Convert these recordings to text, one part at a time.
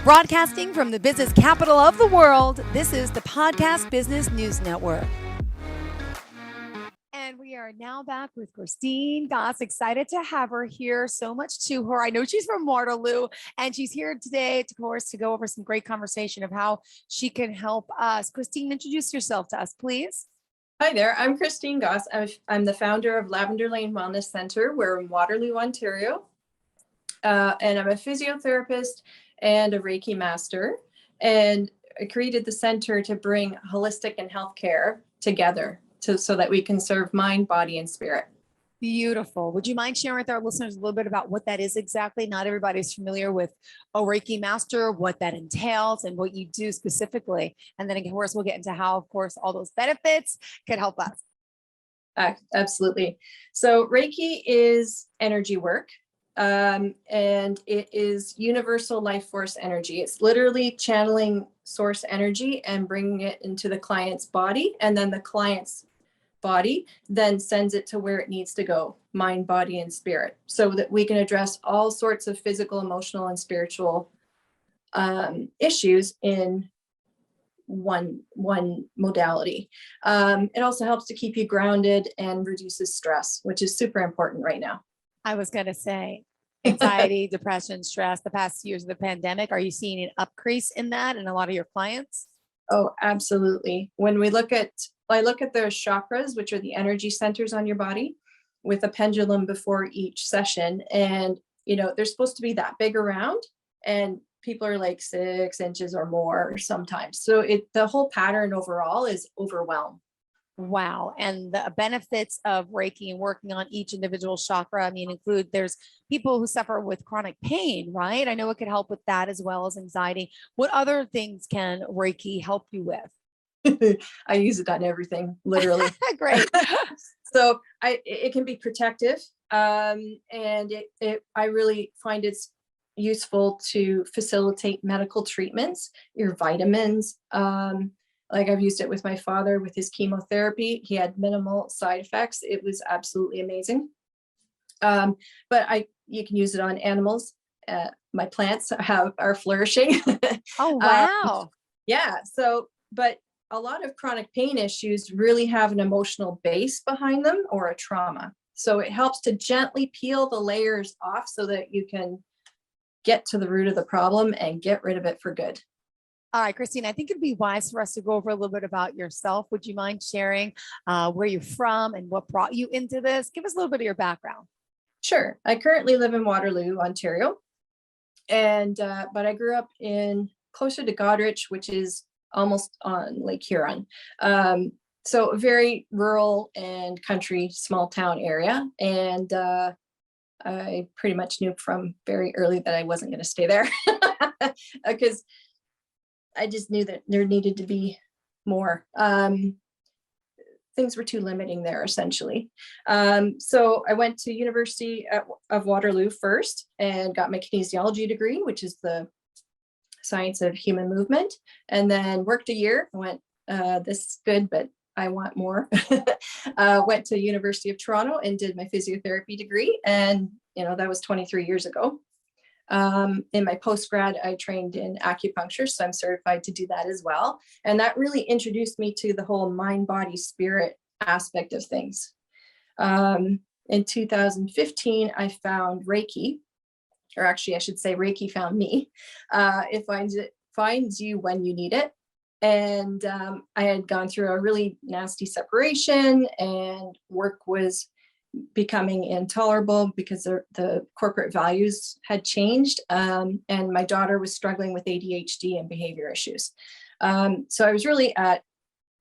Broadcasting from the business capital of the world, this is the Podcast Business News Network. And we are now back with Christine Gosse. Excited to have her here. So much to her. I know she's from Waterloo, and she's here today, of course, to go over some great conversation of how she can help us. Christine, introduce yourself to us, please. Hi there, I'm Christine Gosse. I'm the founder of Lavender Wellness Center. We're in Waterloo, Ontario. And I'm a physiotherapist and a Reiki master. And I created the center to bring holistic and healthcare together so that we can serve mind, body, and spirit. Beautiful. Would you mind sharing with our listeners a little bit about what that is exactly? Not everybody's familiar with a Reiki master, what that entails, and what you do specifically. And then, of course, we'll get into how, of course, all those benefits could help us. Absolutely. So Reiki is energy work. And it is universal life force energy. It's literally channeling source energy and bringing it into the client's body, and then the client's body then sends it to where it needs to go, mind, body, and spirit, so that we can address all sorts of physical, emotional, and spiritual issues in one modality. It also helps to keep you grounded and reduces stress, which is super important right now. I was going to say anxiety, depression, stress, the past years of the pandemic. Are you seeing an increase in that in a lot of your clients? Oh, absolutely. When I look at the chakras, which are the energy centers on your body, with a pendulum before each session. And, they're supposed to be that big around, and people are like 6 inches or more sometimes. So the whole pattern overall is overwhelm. Wow. And the benefits of Reiki and working on each individual chakra, there's people who suffer with chronic pain, right? I know it could help with that as well as anxiety. What other things can Reiki help you with? I use it on everything, literally. Great. So it can be protective. And I really find it's useful to facilitate medical treatments, your vitamins. Like I've used it with my father with his chemotherapy. He had minimal side effects. It was absolutely amazing. But you can use it on animals. My plants are flourishing. Oh, wow. Yeah. So, but a lot of chronic pain issues really have an emotional base behind them or a trauma. So it helps to gently peel the layers off so that you can get to the root of the problem and get rid of it for good. All right, Christine, I think it'd be wise for us to go over a little bit about yourself. Would you mind sharing where you're from and what brought you into this? Give us a little bit of your background. Sure. I currently live in Waterloo, Ontario. And, but I grew up closer to Goderich, which is almost on Lake Huron. So a very rural and country, small town area. And I pretty much knew from very early that I wasn't going to stay there because I just knew that there needed to be more. Things were too limiting there, essentially. So I went to University of Waterloo first and got my kinesiology degree, which is the science of human movement, and then worked a year. Went, this is good, but I want more. Went to University of Toronto and did my physiotherapy degree. And, that was 23 years ago. In my post-grad, I trained in acupuncture, so I'm certified to do that as well. And that really introduced me to the whole mind, body, spirit aspect of things. In 2015, I found Reiki, or actually I should say Reiki found me. It finds you when you need it. And I had gone through a really nasty separation, and work was becoming intolerable because the corporate values had changed. And my daughter was struggling with ADHD and behavior issues. So I was really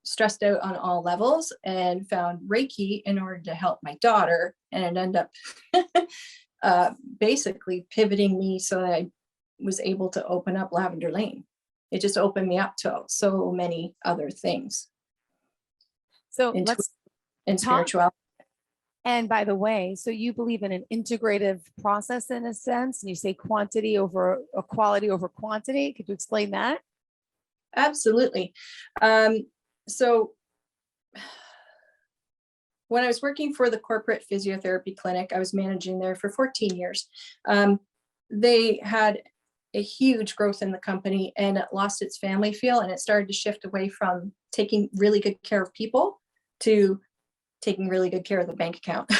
stressed out on all levels, and found Reiki in order to help my daughter. And it ended up basically pivoting me so that I was able to open up Lavender Lane. It just opened me up to so many other things. So let's in spirituality. And by the way, so you believe in an integrative process in a sense, and you say quantity over quality over quantity. Could you explain that? Absolutely. So when I was working for the corporate physiotherapy clinic, I was managing there for 14 years. They had a huge growth in the company, and it lost its family feel, and it started to shift away from taking really good care of people to taking really good care of the bank account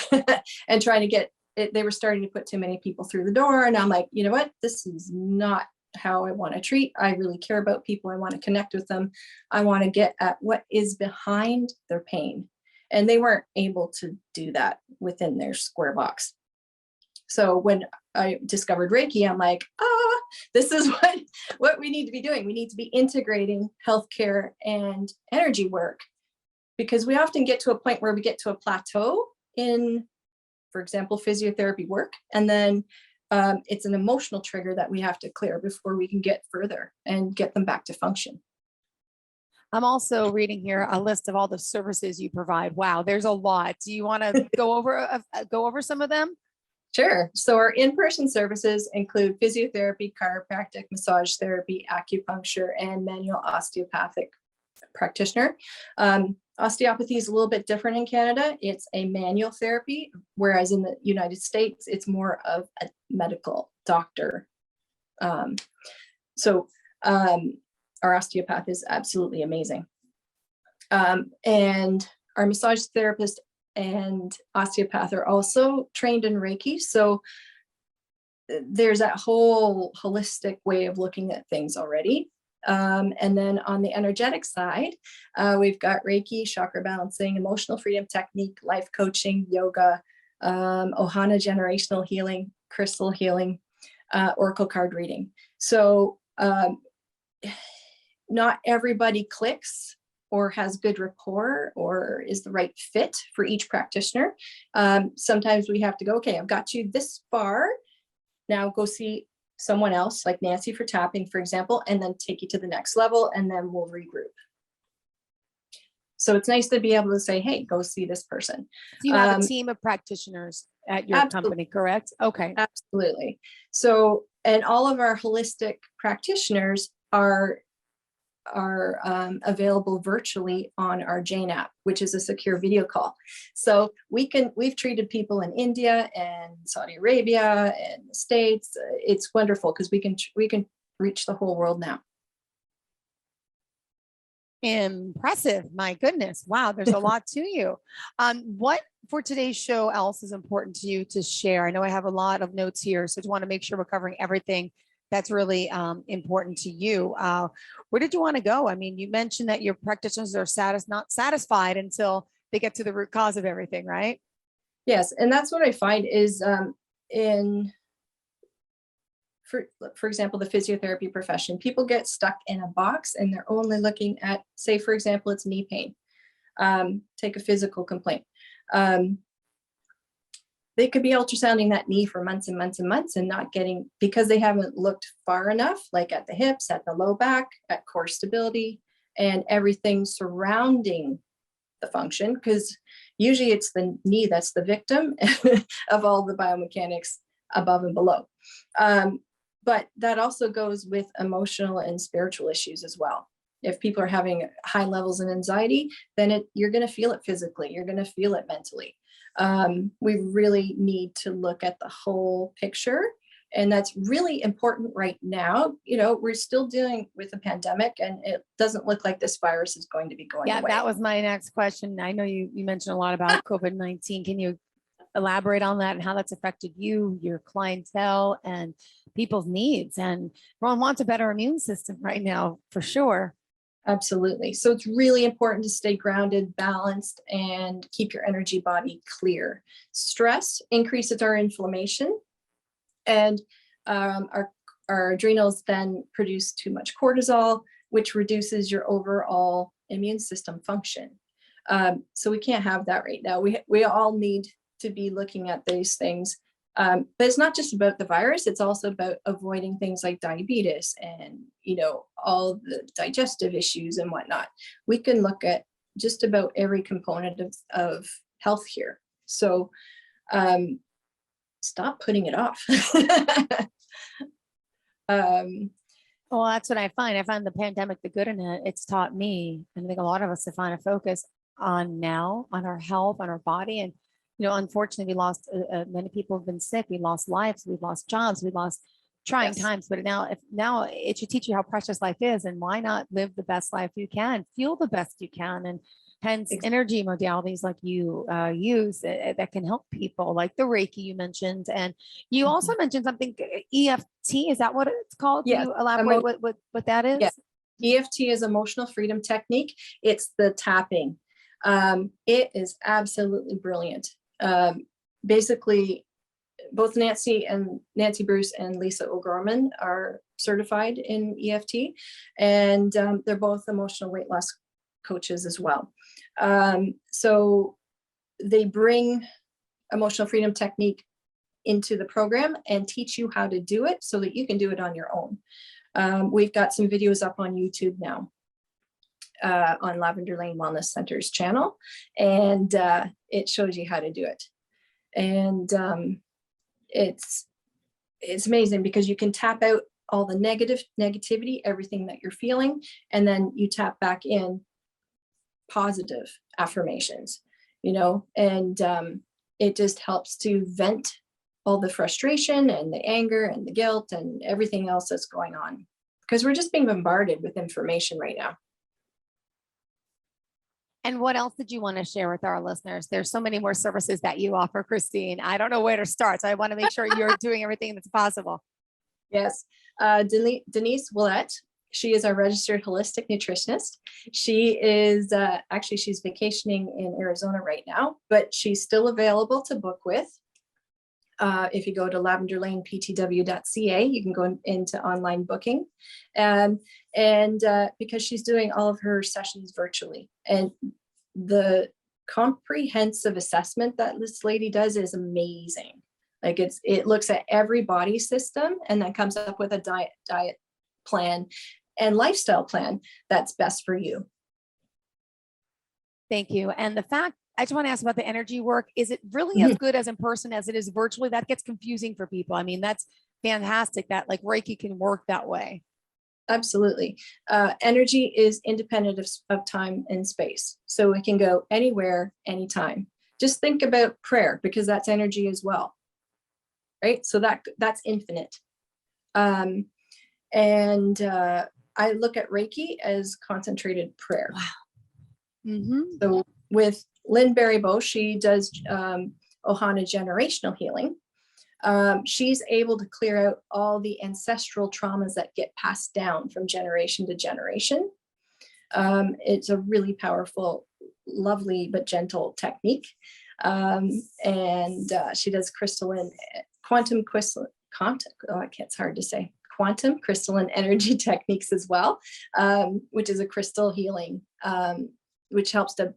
and trying to get it. They were starting to put too many people through the door. And I'm like, you know what? This is not how I want to treat. I really care about people. I want to connect with them. I want to get at what is behind their pain. And they weren't able to do that within their square box. So when I discovered Reiki, I'm like, this is what we need to be doing. We need to be integrating healthcare and energy work, because we often get to a point where we get to a plateau in, for example, physiotherapy work. And then it's an emotional trigger that we have to clear before we can get further and get them back to function. I'm also reading here a list of all the services you provide. Wow, there's a lot. Do you want to go over some of them? Sure. So our in-person services include physiotherapy, chiropractic, massage therapy, acupuncture, and manual osteopathic practitioner. Osteopathy is a little bit different in Canada. It's a manual therapy, whereas in the United States, it's more of a medical doctor. So our osteopath is absolutely amazing. And our massage therapist and osteopath are also trained in Reiki. So there's that whole holistic way of looking at things already. And then on the energetic side, we've got Reiki, chakra balancing, emotional freedom technique, life coaching, yoga, Ohana generational healing, crystal healing, oracle card reading. So not everybody clicks or has good rapport or is the right fit for each practitioner. Sometimes we have to go, okay, I've got you this far. Now go see someone else like Nancy for tapping, for example, and then take you to the next level, and then we'll regroup. So it's nice to be able to say, hey, go see this person. Do you have a team of practitioners at your company, correct? Okay. Absolutely. So, and all of our holistic practitioners are available virtually on our Jane app, which is a secure video call. So we've treated people in India and Saudi Arabia and the States. It's wonderful because we can reach the whole world now. Impressive. My goodness. Wow. There's a lot to you. What for today's show else is important to you to share? I know I have a lot of notes here, so I want to make sure we're covering everything that's really important to you. Where did you want to go? I mean, you mentioned that your practitioners are not satisfied until they get to the root cause of everything, right? Yes. And that's what I find is for example, the physiotherapy profession, people get stuck in a box and they're only looking at, say, for example, it's knee pain. Take a physical complaint. They could be ultrasounding that knee for months and months and months and not getting, because they haven't looked far enough, like at the hips, at the low back, at core stability, and everything surrounding the function, because usually it's the knee that's the victim of all the biomechanics above and below. But that also goes with emotional and spiritual issues as well. If people are having high levels of anxiety, then you're going to feel it physically, you're going to feel it mentally. We really need to look at the whole picture. And that's really important right now. You know, we're still dealing with a pandemic and it doesn't look like this virus is going to be going away. That was my next question. I know you mentioned a lot about COVID-19. Can you elaborate on that and how that's affected you, your clientele, and people's needs? And everyone wants a better immune system right now, for sure. Absolutely. So it's really important to stay grounded, balanced, and keep your energy body clear. Stress increases our inflammation, and our adrenals then produce too much cortisol, which reduces your overall immune system function. So we can't have that right now. We all need to be looking at these things. But it's not just about the virus, it's also about avoiding things like diabetes and, you know, all the digestive issues and whatnot. We can look at just about every component of health here. So stop putting it off. Well, that's what I find. I find the pandemic, the good in it, it's taught me, and I think a lot of us, to find a focus on our health, on our body. And you know, unfortunately, we lost many people have been sick. We lost lives. We lost jobs. We lost trying Yes. times, but now it should teach you how precious life is, and why not live the best life you can, feel the best you can, and hence energy modalities like you use that can help people, like the Reiki you mentioned, and you also mentioned something EFT. Is that what it's called? Can Yes. you elaborate what that is? Yeah. EFT is emotional freedom technique. It's the tapping. It is absolutely brilliant. Basically, both Nancy Bruce and Lisa O'Gorman are certified in EFT, and they're both emotional weight loss coaches as well. So they bring emotional freedom technique into the program and teach you how to do it so that you can do it on your own. We've got some videos up on YouTube now, on Lavender Lane Wellness Center's channel, and it shows you how to do it. And it's amazing because you can tap out all the negativity, everything that you're feeling, and then you tap back in positive affirmations, and it just helps to vent all the frustration and the anger and the guilt and everything else that's going on, because we're just being bombarded with information right now. And what else did you want to share with our listeners? There's so many more services that you offer, Christine. I don't know where to start, so I want to make sure you're doing everything that's possible. Yes. Denise Willette, she is our registered holistic nutritionist. She is actually, she's vacationing in Arizona right now, but she's still available to book with. If you go to lavenderlaneptw.ca, you can go into online booking, and because she's doing all of her sessions virtually, and the comprehensive assessment that this lady does is amazing. Like it looks at every body system and then comes up with a diet plan and lifestyle plan that's best for you. Thank you. And I just want to ask about the energy work. Is it really as good as in person as it is virtually? That gets confusing for people. I mean, that's fantastic that like Reiki can work that way. Absolutely. Energy is independent of time and space. So it can go anywhere, anytime. Just think about prayer, because that's energy as well. Right? So that's infinite. And I look at Reiki as concentrated prayer. Wow. Mm-hmm. So with Lynn Berrybo, she does Ohana generational healing. She's able to clear out all the ancestral traumas that get passed down from generation to generation. It's a really powerful, lovely, but gentle technique. And she does quantum crystalline energy techniques as well, which is a crystal healing, which helps to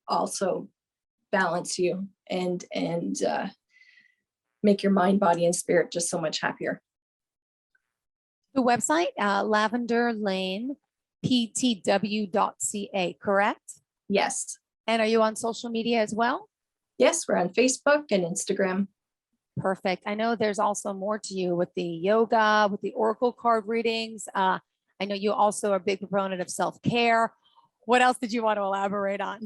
also balance you and make your mind, body, and spirit just so much happier. The website, lavenderlaneptw.ca, correct? Yes. And are you on social media as well? Yes, we're on Facebook and Instagram. Perfect. I know there's also more to you with the yoga, with the oracle card readings. I know you also are a big proponent of self-care. What else did you want to elaborate on?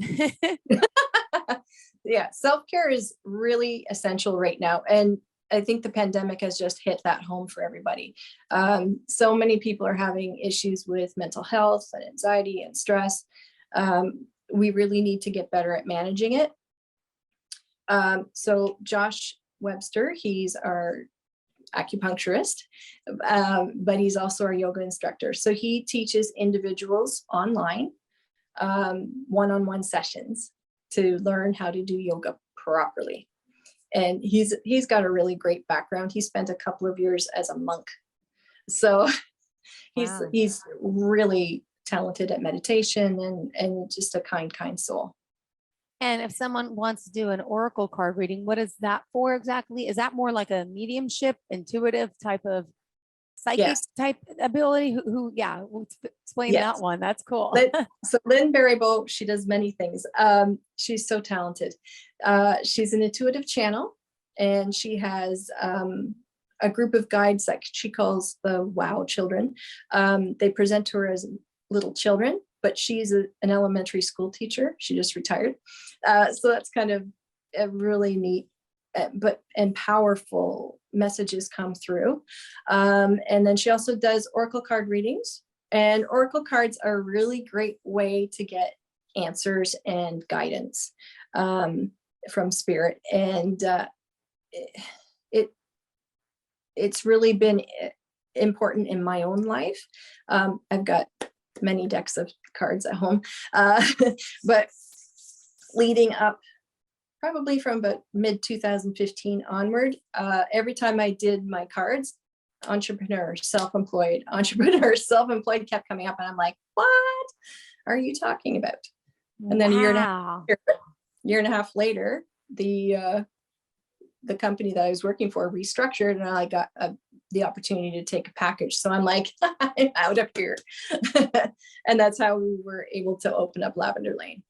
Yeah, self-care is really essential right now. And I think the pandemic has just hit that home for everybody. So many people are having issues with mental health and anxiety and stress. We really need to get better at managing it. So Josh Webster, he's our acupuncturist, but he's also our yoga instructor. So he teaches individuals online, one-on-one sessions to learn how to do yoga properly. And he's got a really great background. He spent a couple of years as a monk. So he's really talented at meditation and just a kind soul. And if someone wants to do an oracle card reading, what is that for exactly? Is that more like a mediumship, intuitive type of psychic type ability? Explain that one. That's cool. So Lynn Berrybo, she does many things. She's so talented. She's an intuitive channel, and she has a group of guides that she calls the WOW children. They present to her as little children, but she's an elementary school teacher. She just retired. So that's kind of a really neat and powerful messages come through. And then she also does oracle card readings, and oracle cards are a really great way to get answers and guidance from spirit. And it's really been important in my own life. I've got many decks of cards at home, but leading up probably from about mid 2015 onward, every time I did my cards, entrepreneur, self-employed kept coming up, and I'm like, what are you talking about? And then a year and a half later, the company that I was working for restructured, and I got the opportunity to take a package. So I'm like, I'm out of here. And that's how we were able to open up Lavender Lane.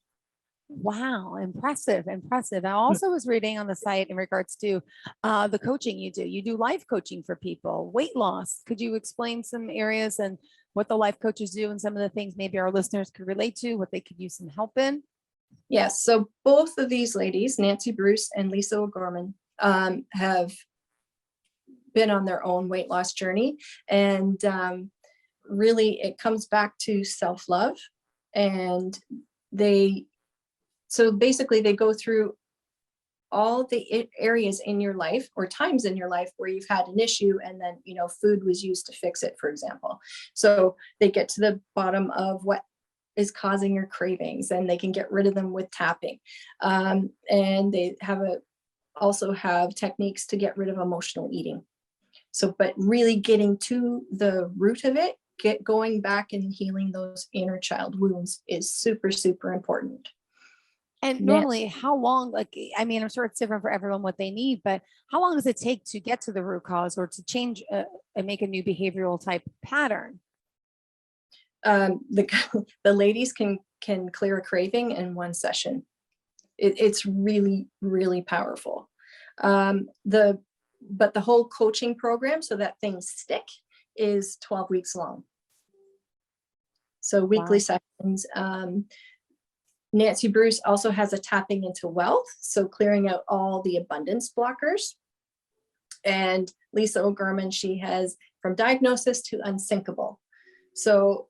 Wow, impressive. I also was reading on the site in regards to the coaching you do. You do life coaching for people, weight loss. Could you explain some areas and what the life coaches do and some of the things maybe our listeners could relate to, what they could use some help in? Yes. So both of these ladies, Nancy Bruce and Lisa O'Gorman, have been on their own weight loss journey. And really, it comes back to self-love. And so basically they go through all the areas in your life or times in your life where you've had an issue, and then, food was used to fix it, for example. So they get to the bottom of what is causing your cravings, and they can get rid of them with tapping. And they also have techniques to get rid of emotional eating. So, but really getting to the root of it, going back and healing those inner child wounds is super, super important. And normally, how long, I'm sure it's different for everyone what they need, but how long does it take to get to the root cause or to change and make a new behavioral type pattern? The ladies can clear a craving in one session. It's really, really powerful. But the whole coaching program, so that things stick, is 12 weeks long. So weekly sessions. Nancy Bruce also has a tapping into wealth, so clearing out all the abundance blockers. And Lisa O'Gorman, she has from diagnosis to unsinkable. So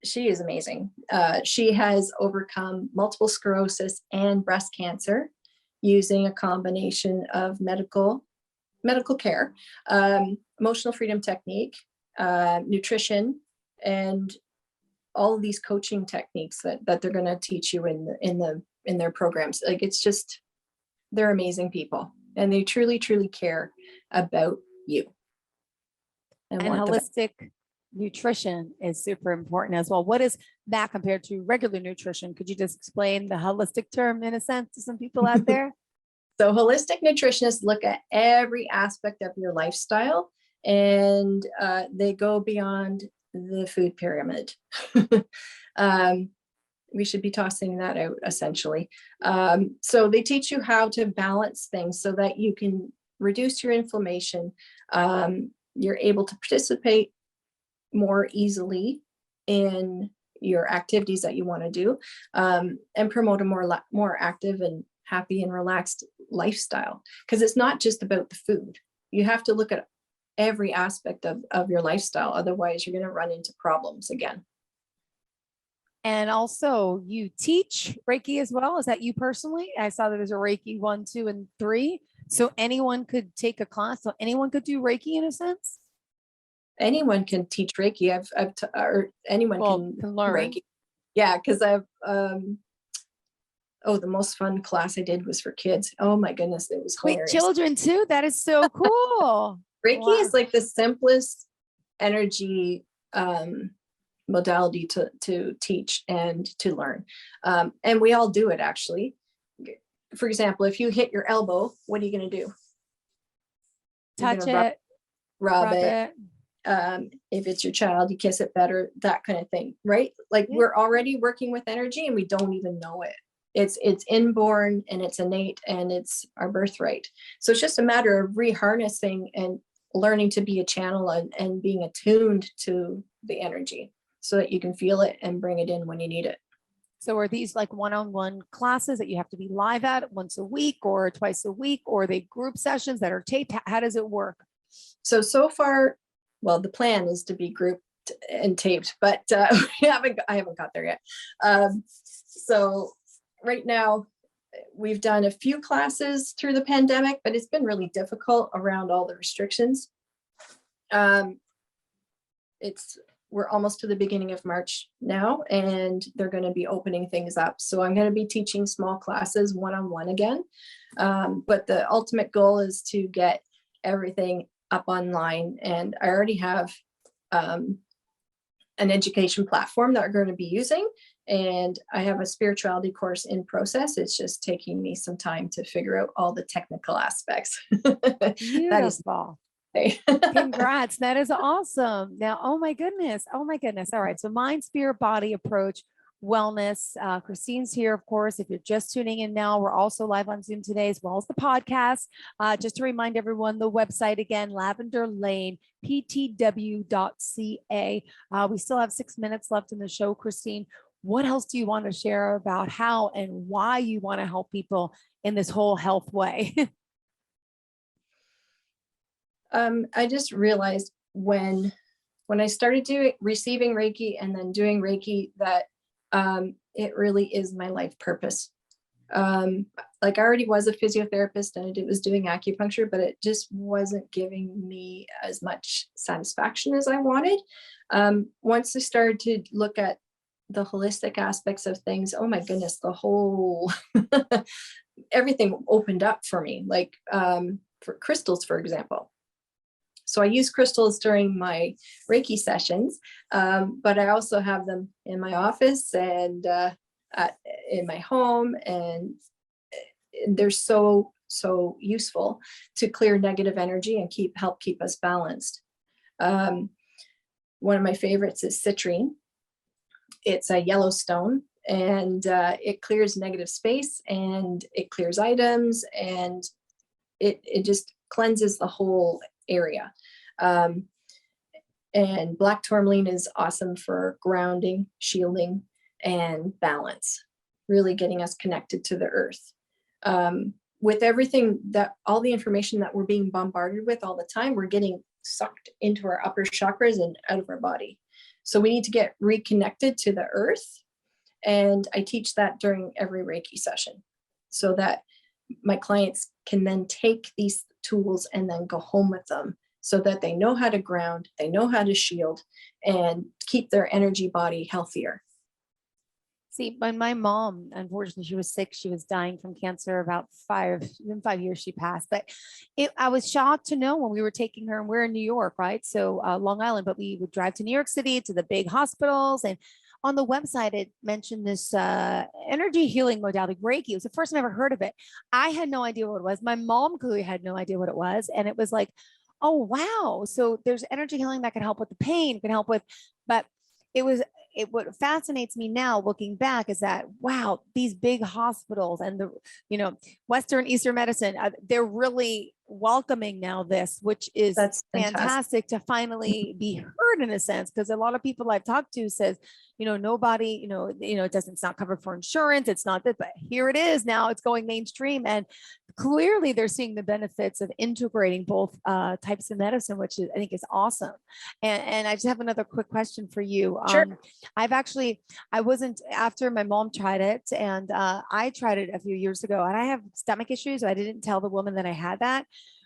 she is amazing. She has overcome multiple sclerosis and breast cancer using a combination of medical care, emotional freedom technique, nutrition, and all of these coaching techniques that they're going to teach you in their programs. Like, it's just, they're amazing people, and they truly, truly care about you. And holistic nutrition is super important as well. What is that compared to regular nutrition? Could you just explain the holistic term in a sense to some people out there? So holistic nutritionists look at every aspect of your lifestyle, and they go beyond the food pyramid. We should be tossing that out, essentially. So they teach you how to balance things so that you can reduce your inflammation. You're able to participate more easily in your activities that you want to do, and promote a more active and happy and relaxed lifestyle. Because it's not just about the food. You have to look at every aspect of your lifestyle. Otherwise, you're going to run into problems again. And also, you teach Reiki as well. Is that you personally? I saw that there's a Reiki 1, 2, and 3. So anyone could take a class. So anyone could do Reiki in a sense. Anyone can teach Reiki. Or anyone can learn Reiki. Yeah, because I've the most fun class I did was for kids. Oh my goodness, it was hilarious. Wait, children too? That is so cool. Reiki is like the simplest energy modality to teach and to learn. And we all do it, actually. For example, if you hit your elbow, what are you going to do? Touch it. Rub it. If it's your child, you kiss it better, that kind of thing, right? Like, we're already working with energy and we don't even know it. It's inborn and it's innate and it's our birthright. So it's just a matter of reharnessing and learning to be a channel and being attuned to the energy so that you can feel it and bring it in when you need it. So are these like one-on-one classes that you have to be live at once a week or twice a week, or are they group sessions that are taped? How does it work? So far, well, the plan is to be grouped and taped, but I haven't got there yet. So right now, we've done a few classes through the pandemic, but it's been really difficult around all the restrictions. We're almost to the beginning of March now, and they're going to be opening things up. So I'm going to be teaching small classes one-on-one again. But the ultimate goal is to get everything up online. And I already have an education platform that we're going to be using. And I have a spirituality course in process. It's just taking me some time to figure out all the technical aspects. Beautiful. Congrats. That is awesome. Now, oh my goodness. Oh my goodness. All right. So mind, spirit, body approach, wellness. Christine's here, of course. If you're just tuning in now, we're also live on Zoom today, as well as the podcast. Just to remind everyone, the website again, Lavender Lane, ptw.ca. We still have 6 minutes left in the show, Christine. What else do you want to share about how and why you want to help people in this whole health way? I just realized when I started receiving Reiki and then doing Reiki that it really is my life purpose. Like I already was a physiotherapist and I was doing acupuncture, but it just wasn't giving me as much satisfaction as I wanted. Once I started to look at the holistic aspects of things, oh my goodness, the whole everything opened up for me, like for crystals, for example. So I use crystals during my Reiki sessions, but I also have them in my office and in my home, and they're so useful to clear negative energy and help keep us balanced. One of my favorites is citrine. It's a yellow stone, and it clears negative space and it clears items, and it just cleanses the whole area. And black tourmaline is awesome for grounding, shielding, and balance, really getting us connected to the earth. With everything all the information that we're being bombarded with all the time, we're getting sucked into our upper chakras and out of our body. So we need to get reconnected to the earth. And I teach that during every Reiki session so that my clients can then take these tools and then go home with them so that they know how to ground, they know how to shield, and keep their energy body healthier. See, when my mom, unfortunately, she was sick. She was dying from cancer about 5 years she passed. But I was shocked to know when we were taking her, and we're in New York, right? So Long Island, but we would drive to New York City to the big hospitals. And on the website, it mentioned this energy healing modality, Reiki. It was the first time I ever heard of it. I had no idea what it was. My mom clearly had no idea what it was. And it was like, oh, wow. So there's energy healing that can help with the pain, can help with, but what fascinates me now looking back is that, wow, these big hospitals and the, Western Eastern medicine, they're really welcoming now this, which is That's fantastic to finally be heard in a sense. Because a lot of people I've talked to says, nobody, it's not covered for insurance. It's not that, but here it is now. It's going mainstream, and clearly they're seeing the benefits of integrating both types of medicine, which I think is awesome. And I just have another quick question for you. Sure. I wasn't, after my mom tried it, and I tried it a few years ago, and I have stomach issues. So I didn't tell the woman that I had that.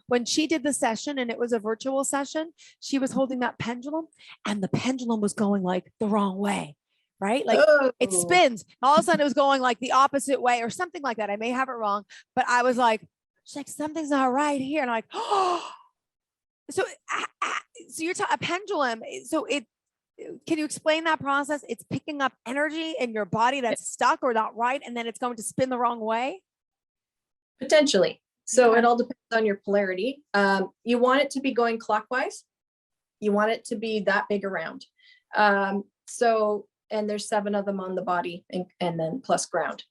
When she did the session, and it was a virtual session, she was holding that pendulum, and the pendulum was going like the wrong way, right? Like it spins. All of a sudden it was going like the opposite way or something like that. I may have it wrong, but I was like, she's like, something's not right here. And I'm like, oh, so you're a pendulum. So can you explain that process? It's picking up energy in your body that's stuck or not right, and then it's going to spin the wrong way? Potentially. So Okay. It all depends on your polarity. You want it to be going clockwise. You want it to be that big around. And there's 7 of them on the body and then plus ground.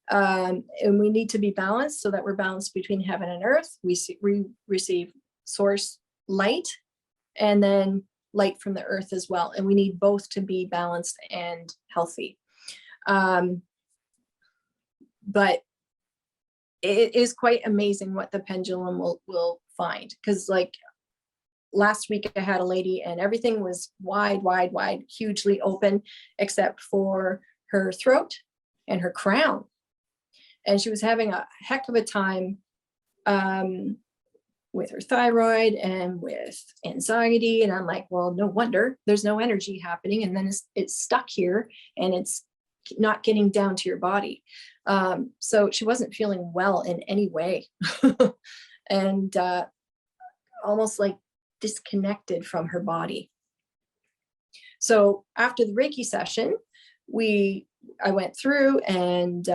And we need to be balanced so that we're balanced between heaven and earth. We receive source light and then light from the earth as well. And we need both to be balanced and healthy. But it is quite amazing what the pendulum will find. Because like last week I had a lady and everything was wide, hugely open, except for her throat and her crown. And she was having a heck of a time with her thyroid and with anxiety. And I'm like, well, no wonder there's no energy happening. And then it's stuck here and it's not getting down to your body. So she wasn't feeling well in any way. And almost like disconnected from her body. So after the Reiki session, I went through and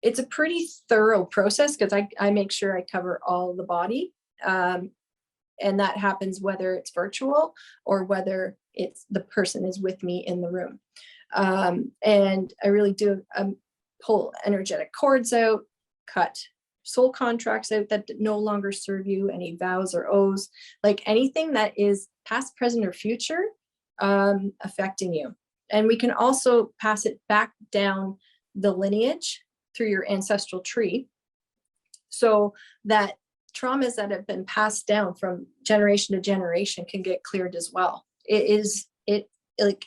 it's a pretty thorough process because I make sure I cover all the body. And that happens whether it's virtual or whether it's the person is with me in the room. And I really do pull energetic cords out, cut soul contracts out that no longer serve you, any vows or oaths, like anything that is past, present, or future affecting you. And we can also pass it back down the lineage through your ancestral tree, so that traumas that have been passed down from generation to generation can get cleared as well. It like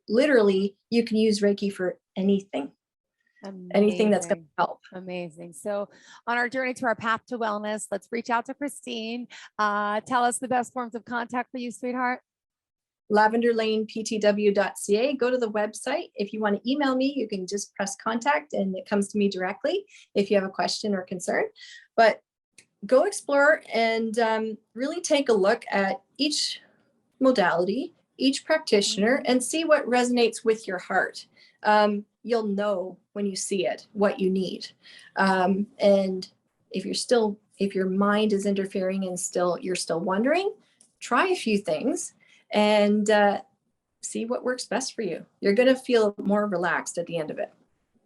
literally you can use Reiki for anything. Anything that's going to help. Amazing. So on our journey to our path to wellness, let's reach out to Christine. Tell us the best forms of contact for you, sweetheart. lavenderlaneptw.ca. Go to the website. If you want to email me, you can just press contact and it comes to me directly if you have a question or concern. But go explore and really take a look at each modality, each practitioner, and see what resonates with your heart. You'll know when you see it what you need. And if your mind is interfering and you're still wondering, try a few things and see what works best for you. You're going to feel more relaxed at the end of it.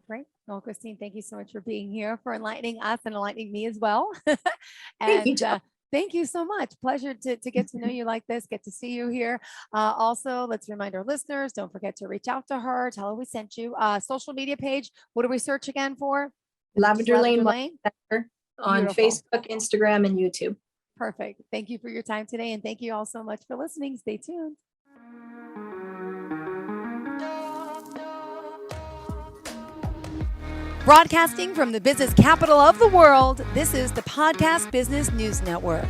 Great. Well, Christine, thank you so much for being here, for enlightening us and enlightening me as well. Thank you, Jill. Thank you so much. Pleasure to get to know you like this, get to see you here. Also, let's remind our listeners, don't forget to reach out to her, tell her we sent you. Social media page, what do we search again for? Lavender Lane on Beautiful. Facebook, Instagram, and YouTube. Perfect. Thank you for your time today. And thank you all so much for listening. Stay tuned. Broadcasting from the business capital of the world, this is the Podcast Business News Network.